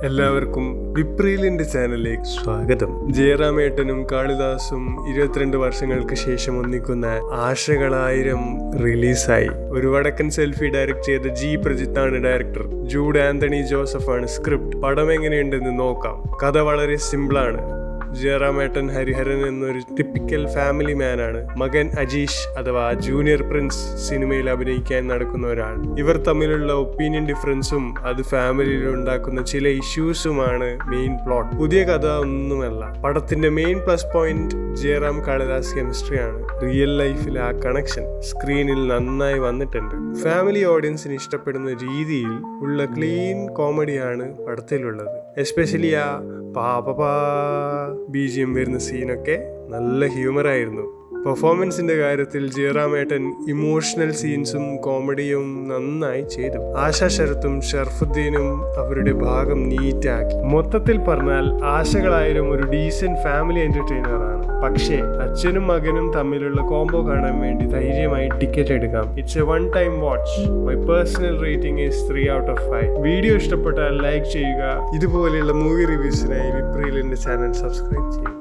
എല്ലാവർക്കും വിപ്രീലിന്റെ ചാനലിലേക്ക് സ്വാഗതം. ജയറാമേട്ടനും കാളിദാസും 22 വർഷങ്ങൾക്ക് ശേഷം ഒന്നിക്കുന്ന ആശകളായിരം റിലീസായി. ഒരു വടക്കൻ സെൽഫി ഡയറക്ട് ചെയ്ത ജി പ്രജിത്താണ് ഡയറക്ടർ. ജൂഡ് ആന്റണി ജോസഫാണ് സ്ക്രിപ്റ്റ്. പടം എങ്ങനെയുണ്ടെന്ന് നോക്കാം. കഥ വളരെ സിമ്പിളാണ്. ജയറാമേട്ടൻ ഹരിഹരൻ എന്നൊരു ടിപ്പിക്കൽ ഫാമിലി മാനാണ്. മകൻ അജീഷ് അഥവാ ജൂനിയർ പ്രിൻസ് സിനിമയിൽ അഭിനയിക്കാൻ നടക്കുന്ന ഒരാൾ. ഇവർ തമ്മിലുള്ള ഒപ്പീനിയൻ ഡിഫറൻസും അത് ഫാമിലിയിൽ ഉണ്ടാക്കുന്ന ചില ഇഷ്യൂസുമാണ് മെയിൻ പ്ലോട്ട്. പുതിയ കഥ ഒന്നുമല്ല. പടത്തിന്റെ main plus point Jayaram Kalidas കെമിസ്ട്രിയാണ്. റിയൽ ലൈഫിൽ ആ കണക്ഷൻ സ്ക്രീനിൽ നന്നായി വന്നിട്ടുണ്ട്. ഫാമിലി ഓഡിയൻസിന് ഇഷ്ടപ്പെടുന്ന രീതിയിൽ ഉള്ള ക്ലീൻ കോമഡിയാണ് പടത്തിലുള്ളത്. എസ്പെഷ്യലി ആ BGM വരുന്ന സീനൊക്കെ നല്ല ഹ്യൂമറായിരുന്നു. പെർഫോമൻസിന്റെ കാര്യത്തിൽ ജയറാമേട്ടൻ ഇമോഷണൽ സീൻസും കോമഡിയും നന്നായി ചെയ്തു. ആശാ ശരത്തും ഷർഫുദ്ദീനും അവരുടെ ഭാഗം നീറ്റാക്കി. മൊത്തത്തിൽ പറഞ്ഞാൽ ആശകളായിരം ഒരു ഡീസന്റ് ഫാമിലി എന്റർടൈനറാണ്. പക്ഷേ അച്ഛനും മകനും തമ്മിലുള്ള കോംബോ കാണാൻ വേണ്ടി ധൈര്യമായി ടിക്കറ്റ് എടുക്കാം. It's A one time watch. My personal rating is 3 out of 5. Video ഇഷ്ടപ്പെട്ടാൽ ലൈക്ക് ചെയ്യുക. ഇതുപോലെയുള്ള മൂവി റിവ്യൂസിനായി വിപ്രീലിന്റെ ചാനൽ സബ്സ്ക്രൈബ് ചെയ്യുക.